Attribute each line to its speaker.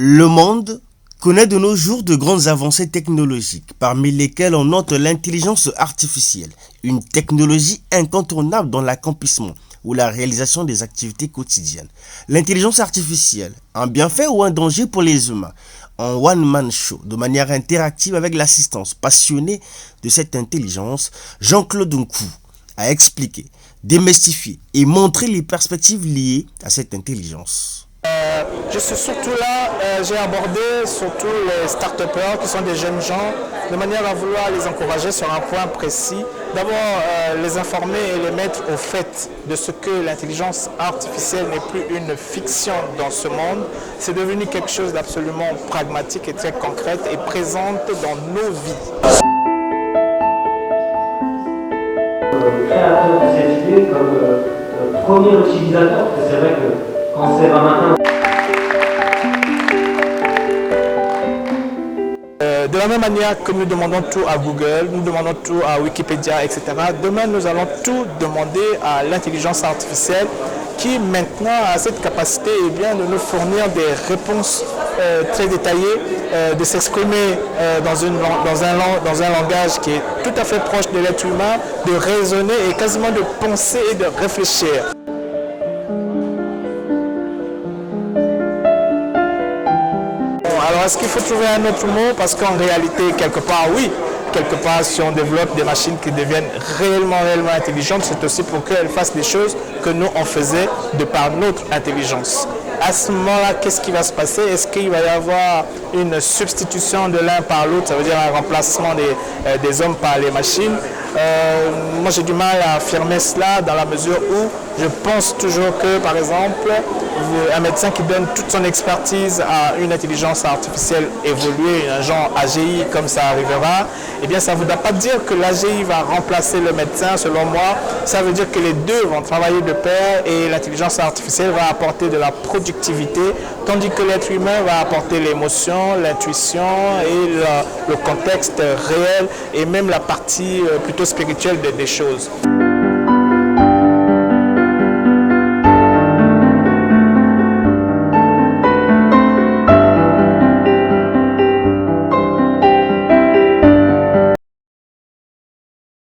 Speaker 1: Le monde connaît de nos jours de grandes avancées technologiques, parmi lesquelles on note l'intelligence artificielle, une technologie incontournable dans l'accomplissement ou la réalisation des activités quotidiennes. L'intelligence artificielle, un bienfait ou un danger pour les humains, en one-man show, de manière interactive avec l'assistance passionnée de cette intelligence, Jean-Claude Nkou a expliqué, démystifié et montré les perspectives liées à cette intelligence.
Speaker 2: Je suis surtout là, j'ai abordé surtout les start-upers qui sont des jeunes gens, de manière à vouloir les encourager sur un point précis. D'abord, les informer et les mettre au fait de ce que l'intelligence artificielle n'est plus une fiction dans ce monde. C'est devenu quelque chose d'absolument pragmatique et très concret et présente dans nos vies.
Speaker 3: Créateur de cette idée comme premier utilisateur, parce que c'est vrai que quand c'est un matin.
Speaker 2: De la même manière que nous demandons tout à Google, nous demandons tout à Wikipédia, etc., demain nous allons tout demander à l'intelligence artificielle qui maintenant a cette capacité de nous fournir des réponses très détaillées, de s'exprimer dans un langage qui est tout à fait proche de l'être humain, de raisonner et quasiment de penser et de réfléchir. Alors est-ce qu'il faut trouver un autre mot? Parce qu'en réalité, quelque part, oui. Quelque part, si on développe des machines qui deviennent réellement intelligentes, c'est aussi pour qu'elles fassent des choses que nous, on faisait de par notre intelligence. À ce moment-là, qu'est-ce qui va se passer? Est-ce qu'il va y avoir une substitution de l'un par l'autre? Ça veut dire un remplacement des hommes par les machines. Moi, j'ai du mal à affirmer cela dans la mesure où je pense toujours que, par exemple, un médecin qui donne toute son expertise à une intelligence artificielle évoluée, un genre AGI comme ça arrivera, eh bien ça ne voudra pas dire que l'AGI va remplacer le médecin, selon moi. Ça veut dire que les deux vont travailler de pair et l'intelligence artificielle va apporter de la productivité, tandis que l'être humain va apporter l'émotion, l'intuition et le contexte réel et même la partie plutôt spirituelle des choses.